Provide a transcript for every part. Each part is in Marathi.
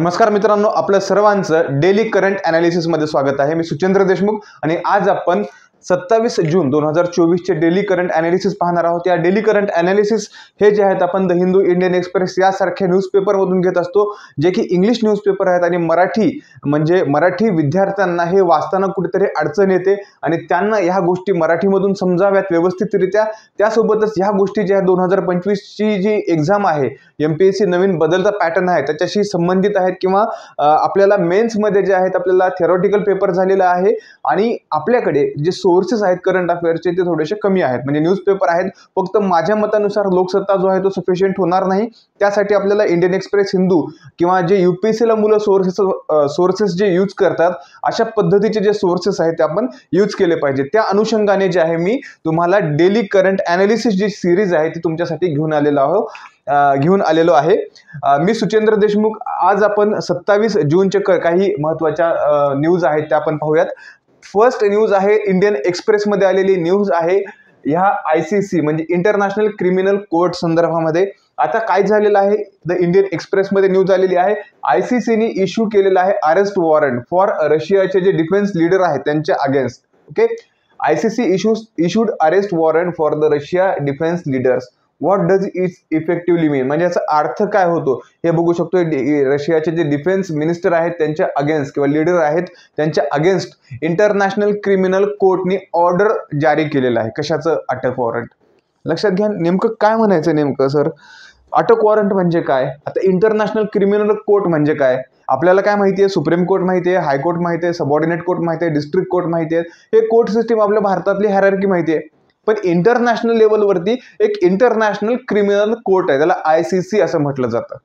नमस्कार मित्रांनो, आपल्या सर्वांचं डेली करंट अनालिसिस मध्ये स्वागत आहे। मी सुचेंद्र देशमुख आणि आज आपण 27 जून 2024 चे डेली करंट अनालिसिस पाहणार आहोत। या डेली करंट अनालिसिस हे जे आहेत आपण द हिंदू, इंडियन एक्सप्रेस यासारख्या न्यूजपेपर मधून घेत असतो, जे की इंग्लिश न्यूजपेपर आहेत आणि मराठी विद्यार्थ्यांना हे वाचताना कुठेतरी अडचण येते आणि त्यांना ह्या गोष्टी मराठीमधून समजाव्यात व्यवस्थितरित्या। त्यासोबतच ह्या गोष्टी ज्या 2025 ची जी एग्जाम आहे, एमपीएससी नवीन बदलता पॅटर्न आहे त्याच्याशी संबंधित आहेत किंवा आपल्याला मेन्स मध्ये जे आहेत आपल्याला थिअरॉटिकल पेपर झालेला आहे आणि आपल्याकडे जे सोर्सेस आहेत करंट अफेअर्सचे ते थोडेसे कमी आहेत, म्हणजे न्यूजपेपर आहेत। फक्त माझ्या मतानुसार लोकसत्ता जो आहे तो सफिशियंट होणार नाही। त्यासाठी आपल्याला इंडियन एक्सप्रेस, हिंदू किंवा जे यूपीएससी ला मुलं सोर्सेस जे यूज करतात अशा पद्धतीचे जे सोर्सेस आहेत ते आपण यूज केले पाहिजे। त्या अनुषंगाने जे आहे मी तुम्हाला डेली करंट अनालिसिस जी सीरीज आहे ती तुमच्यासाठी घेऊन आलेलो आहे। मी सुचेंद्र देशमुख। आज आपण 27 जूनचे काही महत्त्वाच्या न्यूज आहेत त्या आपण पाहूयात। फर्स्ट न्यूज आहे इंडियन एक्सप्रेस मध्ये आलेली न्यूज आहे ह्या आयसीसी म्हणजे इंटरनॅशनल क्रिमिनल कोर्ट संदर्भामध्ये। आता काय झालेलं आहे, द इंडियन एक्सप्रेस मध्ये न्यूज आलेली आहे, आयसीसीने इश्यू केलेला आहे अरेस्ट वॉरंट फॉर रशियाचे जे डिफेन्स लीडर आहेत त्यांच्या against. Okay, ICC issued arrest warrant for the Russia defence leaders. What does it effectively mean, म्हणजे याचा अर्थ काय होतो हे बघू शकतो। रशियाचे जे डिफेन्स मिनिस्टर आहेत त्यांच्या अगेन्स्ट किंवा लीडर आहेत त्यांच्या अगेन्स्ट इंटरनॅशनल क्रिमिनल कोर्टने ऑर्डर जारी केलेला आहे। कशाचं? अटक वॉरंट। लक्षात घ्या, नेमकं काय म्हणायचं नेमकं सर, अटक वॉरंट म्हणजे काय? आता इंटरनॅशनल क्रिमिनल कोर्ट म्हणजे काय? आपल्याला काय माहिती आहे? सुप्रीम कोर्ट माहिती आहे, हायकोर्ट माहिती आहे, सबऑर्डिनेट कोर्ट माहिती आहे, डिस्ट्रिक्ट कोर्ट माहिती आहे। हे कोर्ट सिस्टीम आपल्या भारतातली हायरार्की माहिती आहे। पण इंटरनॅशनल लेवलवरती एक इंटरनॅशनल क्रिमिनल कोर्ट आहे, त्याला आयसीसी असं म्हटलं जातं।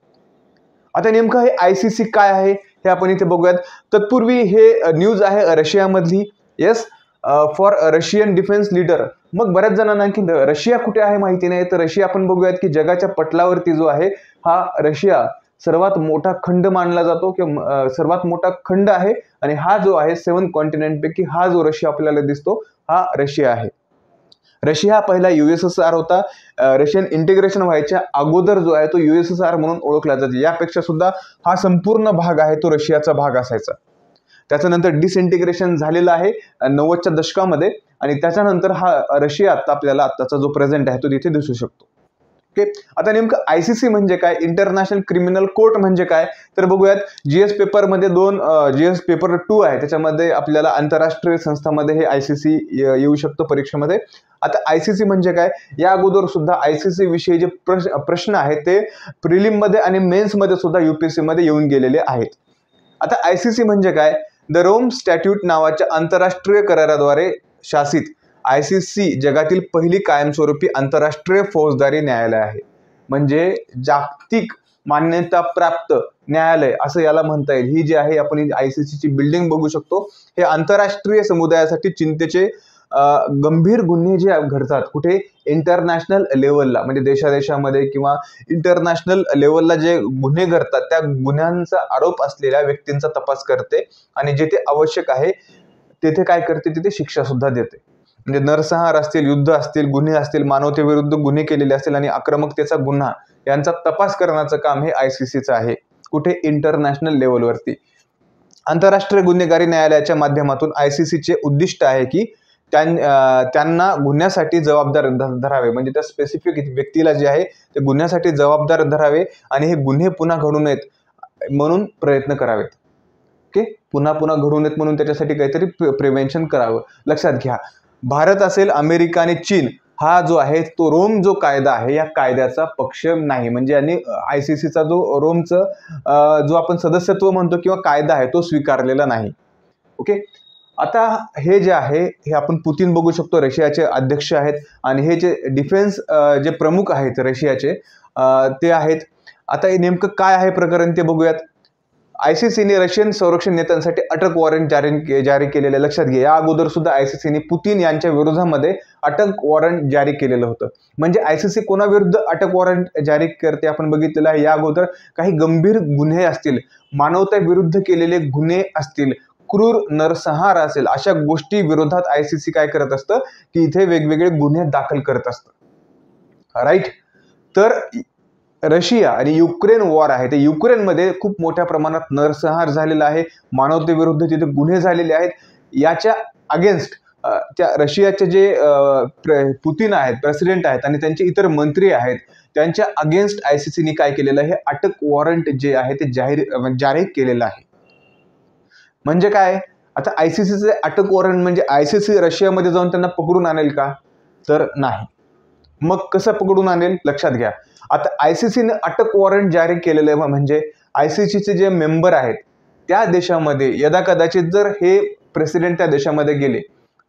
आता नेमकं हे आयसीसी काय आहे हे आपण इथे बघूयात। तत्पूर्वी हे न्यूज आहे रशियामधली। Yes, for Russian defence leader. मग बऱ्याच जणांना आणखी रशिया कुठे आहे माहिती नाही, तर रशिया आपण बघूयात की जगाच्या पटलावरती जो आहे हा रशिया सर्वात मोठा खंड मानला जातो किंवा सर्वात मोठा खंड आहे आणि हा जो आहे 7 कॉन्टिनेंट पैकी हा जो रशिया आपल्याला दिसतो हा रशिया आहे। रशिया पहिला यूएसएसआर होता। रशियन इंटिग्रेशन व्हायच्या अगोदर जो आहे तो यूएसएसआर म्हणून ओळखला जातो। यापेक्षा सुद्धा हा संपूर्ण भाग आहे तो रशियाचा भाग असायचा। त्याच्यानंतर डिसइंटिग्रेशन झालेलं आहे 90च्या दशकामध्ये आणि त्याच्यानंतर हा रशिया आपल्याला आत्ताचा जो प्रेझेंट आहे तो तिथे दिसू शकतो। ओके, आता नेमकं आयसीसी म्हणजे काय, इंटरनॅशनल क्रिमिनल कोर्ट म्हणजे काय, तर बघूयात। जीएस पेपर मध्ये जीएस पेपर 2 आहे त्याच्यामध्ये आपल्याला आंतरराष्ट्रीय संस्थांमध्ये हे आयसीसी येऊ शकतं परीक्षेमध्ये। आता आयसीसी म्हणजे काय, या अगोदर सुद्धा आयसीसी विषयी जे प्रश्न आहेत ते प्रिलिम मध्ये आणि मेन्स मध्ये सुद्धा यूपीएससी मध्ये येऊन गेलेले आहेत। आता आयसीसी म्हणजे काय, द रोम स्टॅट्यूट नावाच्या आंतरराष्ट्रीय कराराद्वारे शासित आयसीसी जगातील पहिली कायमस्वरूपी आंतरराष्ट्रीय फौजदारी न्यायालय आहे। म्हणजे जागतिक मान्यता प्राप्त न्यायालय असं याला म्हणता येईल। ही जी आहे आपण आयसीसी ची बिल्डिंग बघू शकतो। हे आंतरराष्ट्रीय समुदायासाठी चिंतेचे गंभीर गुन्हे जे घडतात कुठे, इंटरनॅशनल लेवलला, म्हणजे देशादेशामध्ये किंवा इंटरनॅशनल लेवलला जे गुन्हे घडतात त्या गुन्ह्यांचा आरोप असलेल्या व्यक्तींचा तपास करते आणि जिथे आवश्यक आहे तेथे काय करते, तिथे शिक्षा सुद्धा देते। म्हणजे नरसंहार असतील, युद्ध असतील, गुन्हे असतील, मानवतेविरुद्ध गुन्हे केलेले असतील आणि आक्रमकतेचा गुन्हा यांचा तपास करण्याचं काम हे आयसीसीचं आहे। कुठे? इंटरनॅशनल लेवलवरती। आंतरराष्ट्रीय गुन्हेगारी न्यायालयाच्या माध्यमातून आयसीसीचे उद्दिष्ट आहे की त्यांना गुन्ह्यासाठी जबाबदार धरावे, म्हणजे त्या स्पेसिफिक व्यक्तीला जे आहे ते गुन्ह्यासाठी जबाबदार धरावे आणि हे गुन्हे पुन्हा घडू नयेत म्हणून प्रयत्न करावेत। ओके, पुन्हा घडू नयेत म्हणून त्याच्यासाठी काहीतरी प्रिव्हेन्शन करावं। लक्षात घ्या, भारत असेल, अमेरिका आणि चीन हा जो आहे तो रोम जो कायदा आहे या कायद्याचा पक्ष नाही, म्हणजे यांनी आयसीसीचा जो रोमचं जो आपण सदस्यत्व म्हणतो किंवा कायदा आहे तो स्वीकारलेला नाही। ओके, आता हे जे आहे हे आपण पुतिन बघू शकतो, रशियाचे अध्यक्ष आहेत आणि हे जे डिफेन्स जे प्रमुख आहेत रशियाचे ते आहेत। आता हे नेमकं काय आहे प्रकरण ते बघूयात। आयसीसीने रशियन संरक्षण नेत्यांसाठी अटक वॉरंट जारी केलेलं लक्षात घ्या। या अगोदर सुद्धा आयसीसीने पुतिन यांच्या विरोधामध्ये अटक वॉरंट जारी केलेलं होतं। म्हणजे आयसीसी कोणाविरुद्ध अटक वॉरंट जारी करते आपण बघितलेलं आहे। या अगोदर काही गंभीर गुन्हे असतील, मानवता विरुद्ध केलेले गुन्हे असतील, क्रूर नरसंहार असेल, अशा गोष्टी विरोधात आयसीसी काय करत असतं की इथे वेगवेगळे गुन्हे दाखल करत असतं। राईट, तर रशिया आणि युक्रेन वॉर आहे, ते युक्रेनमध्ये खूप मोठ्या प्रमाणात नरसंहार झालेला आहे, मानवतेविरुद्ध तिथे गुन्हे झालेले आहेत. याच्या अगेन्स्ट त्या रशियाचे जे पुतिन आहेत, प्रेसिडेंट आहेत आणि त्यांचे इतर मंत्री आहेत, त्यांच्या अगेन्स्ट ICCने काय केलेलं आहे, अटक वॉरंट जे आहे ते जारी केलेलं आहे. म्हणजे काय, आता ICCचे अटक वॉरंट म्हणजे ICC रशियामध्ये जाऊन त्यांना पकडून आणेल का, तर नाही. मग कसं पकडून आणेल, लक्षात घ्या. आता ICCने अटक वॉरंट जारी केलेलं आहे, म्हणजे ICCचे जे मेंबर आहेत त्या देशामध्ये यदाकदाचित जर हे प्रेसिडेंट त्या देशामध्ये गेले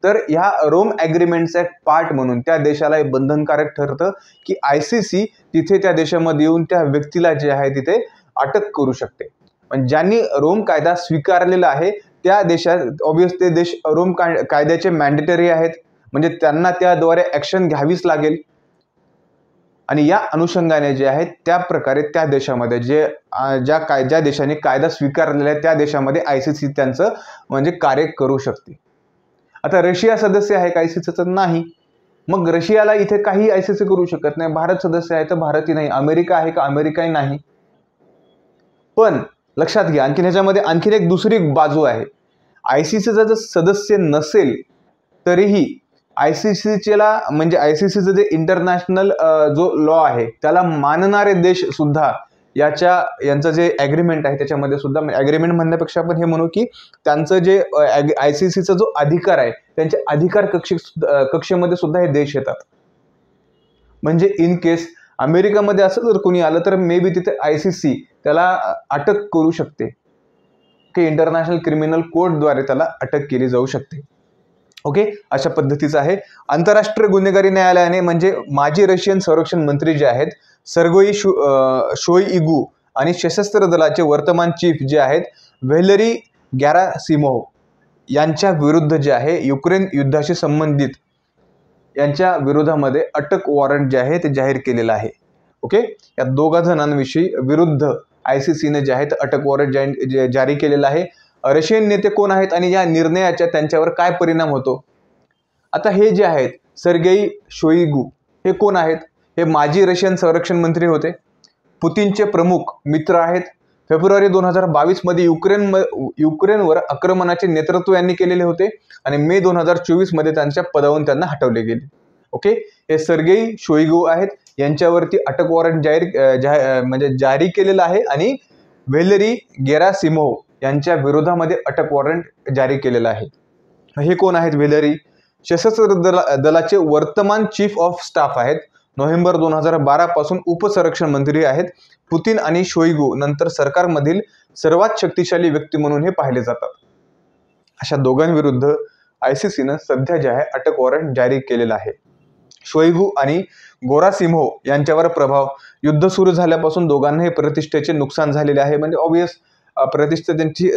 तर ह्या रोम ॲग्रीमेंटचा एक पार्ट म्हणून त्या देशाला हे बंधनकारक ठरतं की ICC तिथे त्या देशामध्ये येऊन त्या व्यक्तीला जे आहे तिथे अटक करू शकते. पण ज्यांनी रोम कायदा स्वीकारलेला आहे त्या देशात ऑब्वियस ते देश रोम कायद्याचे मॅन्डेटरी आहेत, म्हणजे त्यांना त्याद्वारे ॲक्शन घ्यावीच लागेल. आणि या अनुषंगाने जे आहे त्या प्रकारे त्या देशामध्ये ज्या देशाने कायदा स्वीकारलेला आहे त्या देशामध्ये ICC त्यांचं म्हणजे कार्य करू शकते. आता रशिया सदस्य आहे का ICCचं, नाही. मग रशियाला इथे काही ICC करू शकत नाही. भारत सदस्य आहे तर भारतही नाही. अमेरिका आहे का, अमेरिकाही नाही. पण लक्षात घ्या, आणखी ह्याच्यामध्ये आणखीन एक दुसरी बाजू आहे. ICCचा जर सदस्य नसेल तरीही ICCला म्हणजे ICCचं जे इंटरनॅशनल जो लॉ आहे त्याला मानणारे देश सुद्धा यांचं जे ॲग्रीमेंट आहे त्याच्यामध्ये सुद्धा, ॲग्रीमेंट म्हणण्यापेक्षा आपण हे म्हणू की त्यांचं जे ICCचा जो अधिकार आहे त्यांच्या अधिकार कक्षेमध्ये सुद्धा हे देश येतात. म्हणजे इन केस अमेरिकामध्ये असं जर कोणी आलं तर मे बी तिथे ICC त्याला अटक करू शकते की इंटरनॅशनल क्रिमिनल कोर्टद्वारे त्याला अटक केली जाऊ शकते. ओके, अशा पद्धतीचं आहे. आंतरराष्ट्रीय गुन्हेगारी न्यायालयाने म्हणजे माजी रशियन संरक्षण मंत्री जे आहेत सर्गोई शोइगू आणि सशस्त्र दलाचे वर्तमान चीफ जे आहेत व्हॅलेरी गॅरासिमोव्ह यांच्या विरुद्ध जे आहे युक्रेन युद्धाशी संबंधित यांच्या विरोधामध्ये अटक वॉरंट जे आहे ते जाहीर केलेलं आहे. ओके, या दोघा जणांविषयी विरुद्ध ICCने जे आहे अटक वॉरंट जारी केलेलं आहे. रशियन नेते कोण आहेत आणि या निर्णयाचा त्यांच्यावर काय परिणाम होतो. आता हे जे आहेत सर्गेई शोइगू हे कोण आहेत, हे माजी रशियन संरक्षण मंत्री होते, पुतिनचे प्रमुख मित्र आहेत. फेब्रुवारी 2022 मध्ये युक्रेनवर आक्रमणाचे नेतृत्व यांनी केलेले होते आणि मे 2024 मध्ये त्यांच्या पदावरून त्यांना हटवले गेले. ओके, हे सर्गेई शोइगू आहेत, यांच्यावरती अटक वॉरंट जारी केलेलं आहे आणि व्हॅलेरी गेरासिमोव्ह यांच्या विरोधामध्ये अटक वॉरंट जारी केलेलं आहे. हे कोण आहेत, व्हॅलेरी सशस्त्र दलाचे वर्तमान चीफ ऑफ स्टाफ आहेत. नोव्हेंबर 2012 पासून उपसंरक्षण मंत्री आहेत. पुतिन आणि शोइगू नंतर सरकारमधील सर्वात शक्तिशाली व्यक्ती म्हणून हे पाहिले जातात. अशा दोघांविरुद्ध ICCनं सध्या जे आहे अटक वॉरंट जारी केलेलं आहे. शोइगू आणि गेरासिमोव्ह यांच्यावर प्रभाव, युद्ध सुरू झाल्यापासून दोघांनाही प्रतिष्ठेचे नुकसान झालेले आहे, म्हणजे ऑब्वियस प्रतिष्ठा त्यांची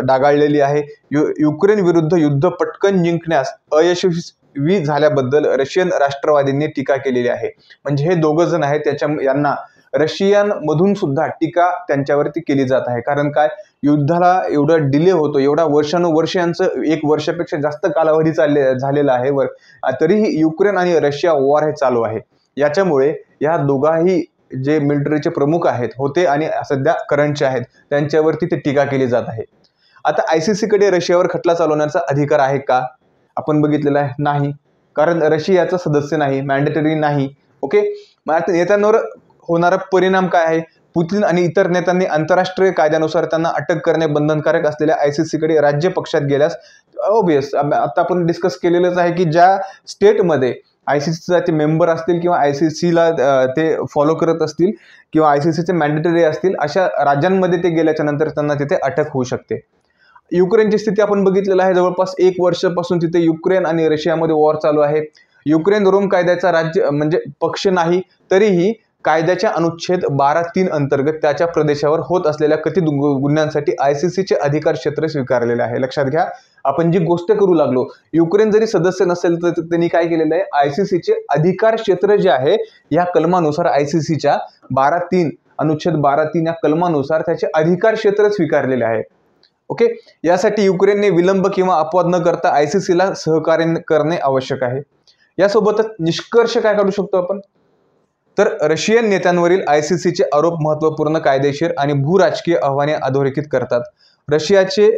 डागाळलेली आहे. युक्रेन विरुद्ध युद्ध पटकन जिंकण्यास अयशस्वी झाल्याबद्दल रशियन राष्ट्रवादींनी टीका केलेली आहे. म्हणजे हे दोघं जण आहेत यांना रशियनमधून सुद्धा टीका त्यांच्यावरती केली जात आहे. कारण काय, युद्धाला एवढं डिले होतो, एवढा वर्षानुवर्षांचं 1 वर्षापेक्षा जास्त कालावधी झालेला आहे, तरीही युक्रेन आणि रशिया वॉर हे चालू आहे. याच्यामुळे या दोघाही जे मिलिटरीचे प्रमुख आहेत होते आणि सध्या करंटचे आहेत त्यांच्यावरती ते टीका केली जात आहे. आता ICC कडे रशियावर खटला चालवण्याचा अधिकार आहे का, आपण बघितलेलं आहे, नाही. कारण रशियाचा सदस्य नाही, मॅन्डेटरी नाही. ओके, मग आता नेत्यांवर होणारा परिणाम काय आहे, पुतिन आणि इतर नेत्यांनी आंतरराष्ट्रीय कायद्यानुसार त्यांना अटक करणे बंधनकारक असलेल्या ICC कडे राज्य पक्षात गेल्यास ऑब्वियस आता आपण डिस्कस केलेलंच आहे की ज्या स्टेटमध्ये ICCचा ते मेंबर असतील किंवा ICCला ते फॉलो करत असतील किंवा ICCचे मॅन्डेटरी असतील अशा राज्यांमध्ये ते गेल्याच्या नंतर त्यांना तिथे अटक होऊ शकते. युक्रेनची स्थिती आपण बघितलेलं आहे, जवळपास 1 वर्षापासून तिथे युक्रेन आणि रशियामध्ये वॉर चालू आहे. युक्रेन रोम कायद्याचा राज्य म्हणजे पक्ष नाही, तरीही कायद्याच्या अनुच्छेद 12(3) अंतर्गत त्याच्या प्रदेशावर होत असलेल्या कथित गुन्ह्यांसाठी ICCचे अधिकार क्षेत्र स्वीकारलेले आहे. लक्षात घ्या, आपण जी गोष्ट करू लागलो, युक्रेन जरी सदस्य नसेल तर त्यांनी काय केलेलं आहे, ICCचे अधिकार क्षेत्र जे आहे या कलमानुसार ICCच्या 12(3) अनुच्छेद 12(3) या कलमानुसार त्याचे अधिकार क्षेत्र स्वीकारलेले आहे. ओके, यासाठी युक्रेनने विलंब किंवा अपवाद न करता ICCला सहकार्य करणे आवश्यक आहे. यासोबतच निष्कर्ष काय काढू शकतो आपण, तर रशियन नेत्यांवरील ICCचे आरोप महत्त्वपूर्ण कायदेशीर आणि भूराजकीय आव्हाने अधोरेखित करतात. रशियाचे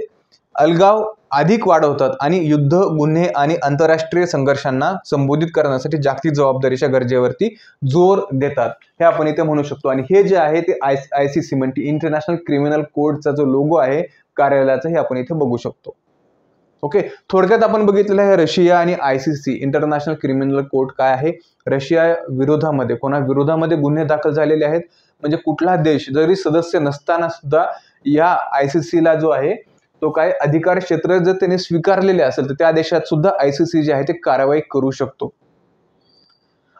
अलगाव अधिक वाढवतात आणि युद्ध, गुन्हे आणि आंतरराष्ट्रीय संघर्षांना संबोधित करण्यासाठी जागतिक जबाबदारीच्या गरजेवरती जोर देतात, हे आपण इथे म्हणू शकतो. आणि हे जे आहे ते ICC म्हणजे इंटरनॅशनल क्रिमिनल कोडचा जो लोगो आहे कार्यालयाचा, हे आपण इथे बघू शकतो. ओके, थोडक्यात आपण बघितलेलं आहे रशिया आणि ICC इंटरनॅशनल क्रिमिनल कोर्ट काय आहे. रशिया विरोधामध्ये कोणा विरोधामध्ये गुन्हे दाखल झालेले आहेत, म्हणजे कुठला देश जरी सदस्य नसताना सुद्धा या ICC ला जो आहे तो काय अधिकार क्षेत्र जर त्याने स्वीकारलेले असेल तर त्या देशात सुद्धा ICC जे आहे ते कारवाई करू शकतो.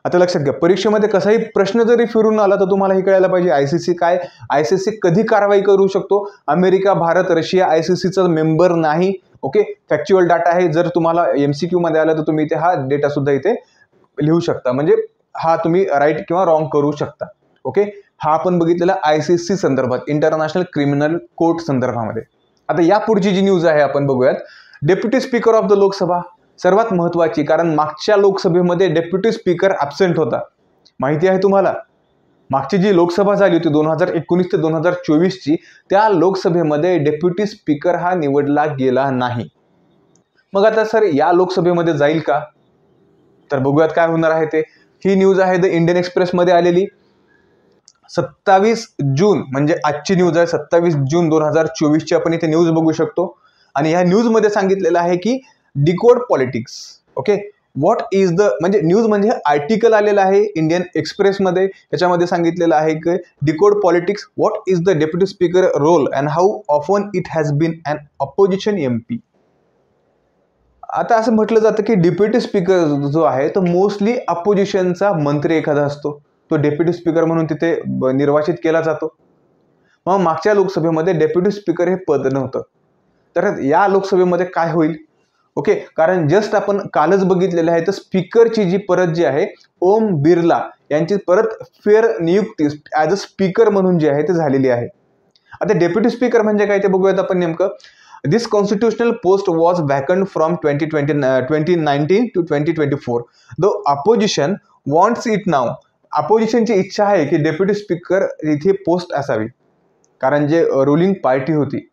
आता लक्षात घ्या, परीक्षेमध्ये कसाही प्रश्न जरी फिरून आला तर तुम्हाला हे कळायला पाहिजे ICC काय, ICC कधी कारवाई करू शकतो. अमेरिका, भारत, रशिया ICC चा मेंबर नाही. ओके, फॅक्च्युअल डाटा आहे. जर तुम्हाला MCQ मध्ये आलं तर तुम्ही इथे हा डेटा सुद्धा इथे लिहू शकता, म्हणजे हा तुम्ही राईट किंवा रॉंग करू शकता. ओके, हा आपण बघितलेला ICC संदर्भात इंटरनॅशनल क्रिमिनल कोर्ट संदर्भामध्ये. आता या पुढची जी न्यूज आहे आपण बघूयात. Deputy speaker of the Lok Sabha सर्वात महत्त्वाची, कारण मागच्या लोकसभेमध्ये डेप्युटी स्पीकर ॲब्सेंट होता. माहिती आहे तुम्हाला, मागची जी लोकसभा झाली होती 2019 ते 2024 ची, त्या लोकसभेमध्ये डेप्युटी स्पीकर हा निवडला गेला नाही. मग आता सर या लोकसभेमध्ये जाईल का, तर बघूयात काय होणार आहे ते. ही न्यूज आहे द इंडियन एक्सप्रेस मध्ये आलेली. 27 जून म्हणजे आजची न्यूज आहे, 27 जून 2024 ची आपण इथे न्यूज बघू शकतो. आणि या न्यूज मध्ये सांगितलेलं आहे की decode politics. Okay, what is the, म्हणजे न्यूज म्हणजे आर्टिकल आलेला आहे इंडियन एक्सप्रेस मध्ये, त्याच्यामध्ये सांगितलेलं आहे की decode politics, what is the deputy speaker role and how often it has been an opposition MP. आता असं म्हटलं जातं की डेप्युटी स्पीकर जो आहे तो मोस्टली अपोजिशनचा मंत्री एखादा असतो, तो डेप्युटी स्पीकर म्हणून तिथे निर्वाचित केला जातो. मग मागच्या लोकसभेमध्ये डेप्युटी स्पीकर हे पद नव्हतं, तर या लोकसभेमध्ये काय होईल. ओके, कारण जस्ट आपण कालच बघितलेलं आहे तर स्पीकरची जी परत जी आहे ओम बिर्ला यांची परत फेर नियुक्ती ॲज अ स्पीकर म्हणून जी आहे ते झालेली आहे. आता डेप्युटी स्पीकर म्हणजे काय ते बघूयात आपण नेमकं. This constitutional post was vacant from 2019 to 2024. The opposition wants it now. अपोजिशनची इच्छा आहे की डेप्युटी स्पीकर इथे पोस्ट असावी, कारण जे रुलिंग पार्टी होती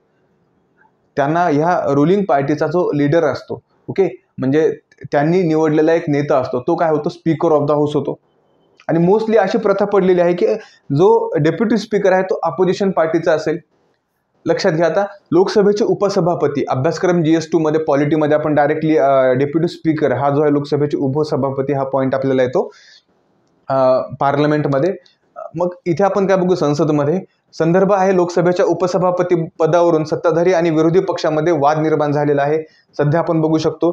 त्यांना ह्या रुलिंग पार्टीचा जो लीडर असतो, ओके, म्हणजे त्यांनी निवडलेला एक नेता असतो, तो काय होतो, स्पीकर ऑफ द हाऊस होतो. आणि मोस्टली अशी प्रथा पडलेली आहे की जो डेप्युटी स्पीकर आहे तो अपोजिशन पार्टीचा असेल. लक्षात घ्या, आता लोकसभेचे उपसभापती, अभ्यासक्रम GS2 मध्ये पॉलिटीमध्ये आपण डायरेक्टली डेप्युटी स्पीकर हा जो आहे लोकसभेचे उपसभापती हा पॉईंट आपल्याला येतो पार्लमेंटमध्ये. मग इथे आपण काय बघू, संसदमध्ये संदर्भ आहे लोकसभेच्या उपसभापती पदावरून सत्ताधारी आणि विरोधी पक्षामध्ये वाद निर्माण झालेला आहे. सध्या आपण बघू शकतो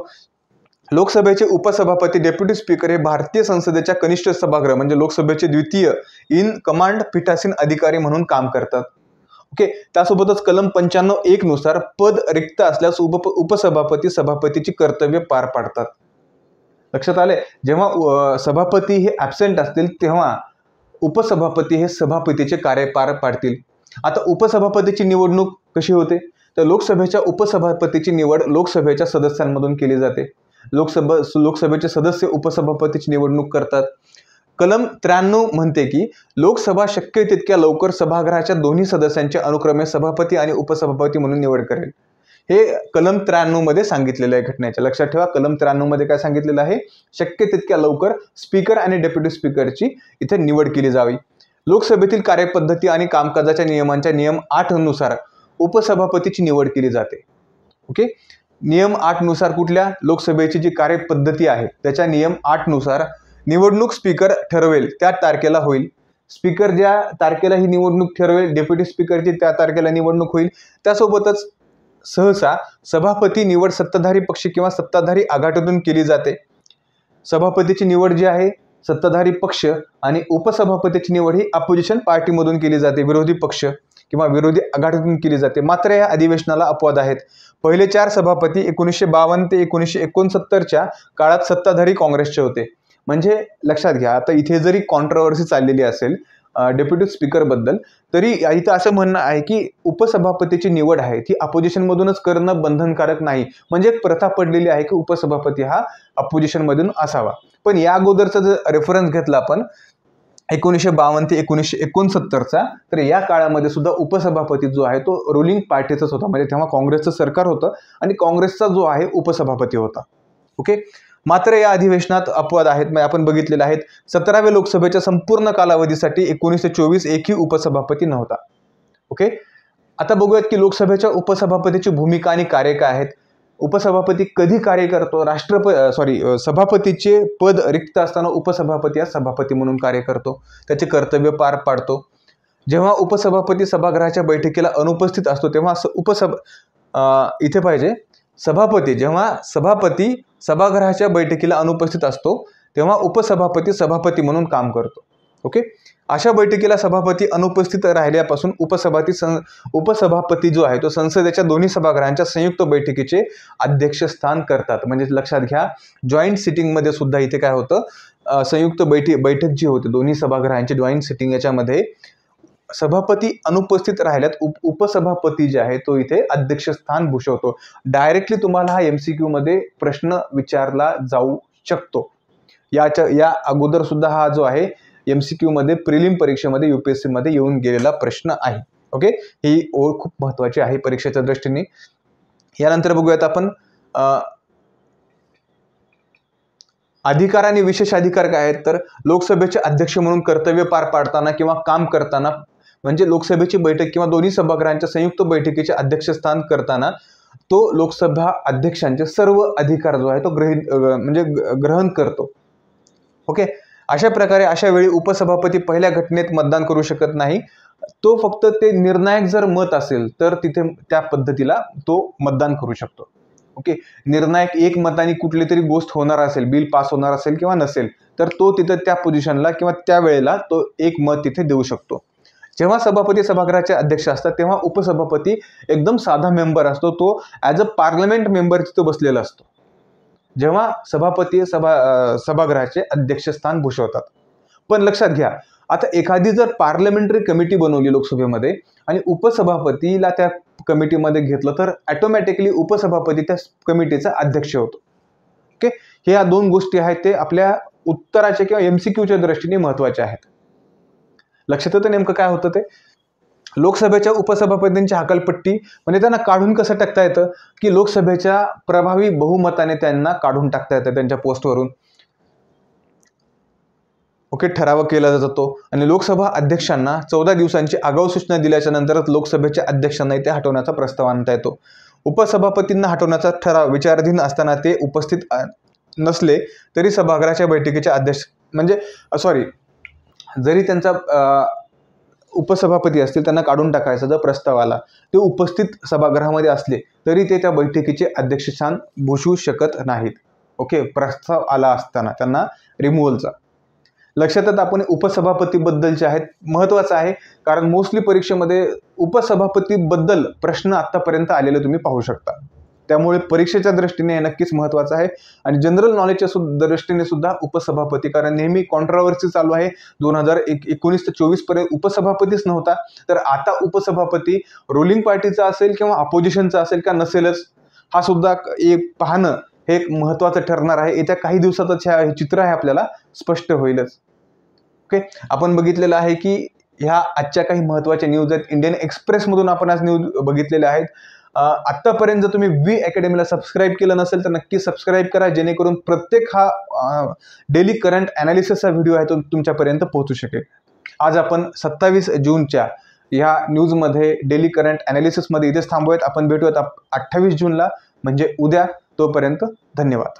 लोकसभेचे उपसभापती डेप्युटी स्पीकर हे भारतीय संसदेच्या कनिष्ठ सभागृह म्हणजे लोकसभेचे द्वितीय इन कमांड पीठासीन अधिकारी म्हणून काम करतात. ओके, त्यासोबतच कलम 95(1) नुसार पद रिक्त असल्यास उपसभापती सभापतीची कर्तव्य पार पाडतात. लक्षात आले, जेव्हा सभापती हे ॲब्सेंट असतील तेव्हा उपसभापती हे सभापतीचे कार्य पार पाडतील. आता उपसभापतीची निवडणूक कशी होते, तर लोकसभेच्या उपसभापतीची निवड लोकसभेच्या सदस्यांमधून केली जाते. लोकसभेचे सदस्य उपसभापतीची निवडणूक करतात. कलम 93 म्हणते की लोकसभा शक्य तितक्या लवकर सभागृहाच्या दोन्ही सदस्यांचे अनुक्रमे सभापती आणि उपसभापती म्हणून निवड करेल. हे कलम 93 मध्ये सांगितलेलं आहे घटनेच्या. लक्षात ठेवा, कलम 93 मध्ये काय सांगितलेलं आहे, शक्य तितक्या लवकर स्पीकर आणि डेप्युटी स्पीकरची इथे निवड केली जावी. लोकसभेतील कार्यपद्धती आणि कामकाजाच्या नियमांच्या नियम 8 नुसार उपसभापतीची निवड केली जाते. ओके, नियम 8 नुसार कुठल्या, लोकसभेची जी कार्यपद्धती आहे त्याच्या नियम 8 नुसार निवडणूक स्पीकर ठरवेल त्या तारखेला होईल. स्पीकर ज्या तारखेला ही निवडणूक ठरवेल, डेप्युटी स्पीकरची त्या तारखेला निवडणूक होईल. त्यासोबतच सहसा सभापती निवड सत्ताधारी पक्ष किंवा सत्ताधारी आघाडीतून केली जाते. सभापतीची निवड जी आहे सत्ताधारी पक्ष आणि उपसभापतीची निवड ही अपोजिशन पार्टीमधून केली जाते, विरोधी पक्ष किंवा विरोधी आघाडीतून केली जाते. मात्र या अधिवेशनाला अपवाद आहेत. पहिले 4 सभापती 1952 ते 1969च्या काळात सत्ताधारी काँग्रेसचे होते. म्हणजे लक्षात घ्या, आता इथे जरी कॉन्ट्रोवर्सी चाललेली असेल डेप्युटी स्पीकर बद्दल, तरी इथं असं म्हणणं आहे की उपसभापतीची निवड आहे ती अपोजिशन मधूनच करणं बंधनकारक नाही. म्हणजे एक प्रथा पडलेली आहे की उपसभापती हा अपोजिशन मधून असावा. पण या अगोदरचा जर रेफरन्स घेतला आपण 1952 ते 1969चा, तर या काळामध्ये सुद्धा उपसभापती जो आहे तो रुलिंग पार्टीचाच होता, म्हणजे तेव्हा काँग्रेसचं सरकार होतं आणि काँग्रेसचा जो आहे उपसभापती होता. ओके. मात्र या अधिवेशनात अपवाद आहेत, म्हणजे आपण बघितलेले आहेत. 17व्या लोकसभेच्या संपूर्ण कालावधीसाठी 1924 एकही उपसभापती नव्हता. ओके. आता बघूयात की लोकसभेच्या उपसभापतीची भूमिका आणि कार्य काय आहेत. उपसभापती कधी कार्य करतो? सभापतीचे पद रिक्त असताना उपसभापती हा सभापती म्हणून कार्य करतो, त्याचे कर्तव्य पार पाडतो. जेव्हा उपसभापती सभागृहाच्या बैठकीला अनुपस्थित असतो तेव्हा इथे पाहिजे सभापती, जेव्हा सभापती सभागृहाच्या बैठकीला अनुपस्थित असतो तेव्हा उपसभापती सभापती म्हणून काम करतो. ओके. अशा बैठकीला सभापती अनुपस्थित राहिल्यापासून उपसभापती जो आहे तो संसदेच्या दोन्ही सभागृहांच्या संयुक्त बैठकीचे अध्यक्षस्थान करतात. म्हणजे लक्षात घ्या, जॉईंट सिटिंगमध्ये सुद्धा इथे काय होतं, संयुक्त बैठक जी होते दोन्ही सभागृहांची जॉईंट सिटिंग, याच्यामध्ये सभापती अनुपस्थित राहिल्यात उपसभापती जे आहे तो इथे अध्यक्षस्थान भूषवतो. डायरेक्टली तुम्हाला हा MCQ मध्ये प्रश्न विचारला जाऊ शकतो. या अगोदर सुद्धा हा जो आहे MCQ मध्ये प्रिलिम परीक्षेमध्ये UPSC मध्ये येऊन गेलेला प्रश्न आहे. ओके. ही ओळ खूप महत्त्वाची आहे परीक्षेच्या दृष्टीने. यानंतर बघूयात आपण अधिकार आणि विशेष अधिकार काय आहेत. तर लोकसभेचे अध्यक्ष म्हणून कर्तव्य पार पाडताना किंवा काम करताना, म्हणजे लोकसभेची बैठक किंवा दोन्ही सभागृहांच्या संयुक्त बैठकीचे अध्यक्षस्थान करताना तो लोकसभा अध्यक्षांचे सर्व अधिकार जो आहे तो ग्रहण करतो. ओके. अशा प्रकारे अशा वेळी उपसभापती पहिल्या घटनेत मतदान करू शकत नाही. तो फक्त ते निर्णायक जर मत असेल तर तिथे त्या पद्धतीला तो मतदान करू शकतो. ओके. निर्णायक एक मताने कुठली तरी गोष्ट होणार असेल, बिल पास होणार असेल किंवा नसेल, तर तो तिथे त्या पोझिशनला किंवा त्या वेळेला तो एक मत तिथे देऊ शकतो. जेव्हा सभापती सभागृहाचे अध्यक्ष असतात तेव्हा उपसभापती एकदम साधा मेंबर असतो, तो ॲज अ पार्लमेंट मेंबर तिथे बसलेला असतो. जेव्हा सभापती सभागृहाचे अध्यक्षस्थान भूषवतात. पण लक्षात घ्या, आता एखादी जर पार्लमेंटरी कमिटी बनवली लोकसभेमध्ये आणि उपसभापतीला त्या कमिटीमध्ये घेतलं तर ऑटोमॅटिकली उपसभापती त्या कमिटीचा अध्यक्ष होतो. ओके. हे या दोन गोष्टी आहेत ते आपल्या उत्तराच्या किंवा MCQच्या दृष्टीने महत्त्वाच्या आहेत. लक्षात येतं नेमकं काय होतं ते. लोकसभेच्या उपसभापतींची हकालपट्टी म्हणजे त्यांना काढून कसं टाकता येतं की लोकसभेच्या प्रभावी बहुमताने त्यांना काढून टाकता येतं त्यांच्या पोस्टवरून. ओके. ठराव केला जातो आणि लोकसभा अध्यक्षांना 14 दिवसांची आगाऊ सूचना दिल्याच्या नंतरच लोकसभेच्या अध्यक्षांना इथे हटवण्याचा प्रस्ताव आणता येतो. उपसभापतींना हटवण्याचा ठराव विचाराधीन असताना ते उपस्थित नसले तरी सभागृहाच्या बैठकीचे अध्यक्ष जरी त्यांचा उपसभापती असतील त्यांना काढून टाकायचा जर प्रस्ताव आला, ते उपस्थित सभागृहामध्ये असले तरी ते त्या बैठकीचे अध्यक्षस्थान भूषवू शकत नाहीत. ओके. प्रस्ताव आला असताना त्यांना रिमूव्हलचा. लक्षात आपण उपसभापतीबद्दलचे आहेत महत्त्वाचं आहे, कारण मोस्टली परीक्षेमध्ये उपसभापतीबद्दल प्रश्न आत्तापर्यंत आलेले तुम्ही पाहू शकता. त्यामुळे परीक्षेच्या दृष्टीने नक्कीच महत्त्वाचं आहे आणि जनरल नॉलेजच्या दृष्टीने सुद्धा उपसभापती, कारण नेहमी कॉन्ट्रोवर्सी चालू आहे. 2019 ते 24 पर्यंत उपसभापतीच नव्हता, तर आता उपसभापती रुलिंग पार्टीचा असेल किंवा अपोजिशनचा असेल का नसेलच, हा सुद्धा एक पाहणं हे एक महत्त्वाचं ठरणार आहे. येत्या काही दिवसातच हे चित्र आहे आपल्याला स्पष्ट होईलच. ओके. आपण बघितलेलं आहे की ह्या आजच्या काही महत्त्वाच्या न्यूज आहेत. इंडियन एक्सप्रेसमधून आपण आज न्यूज बघितलेल्या आहेत. आत्तापर्यंत जर तुम्ही V अकॅडमीला सबस्क्राईब केलं नसेल तर नक्की सबस्क्राईब करा, जेणेकरून प्रत्येक हा डेली करंट ॲनालिसिसचा व्हिडिओ आहे तो तुमच्यापर्यंत पोहोचू शकेल. आज आपण 27 जूनच्या ह्या न्यूजमध्ये डेली करंट ॲनालिसिसमध्ये इथेच थांबूयात. आपण भेटूयात 28 जूनला, म्हणजे उद्या. तोपर्यंत धन्यवाद.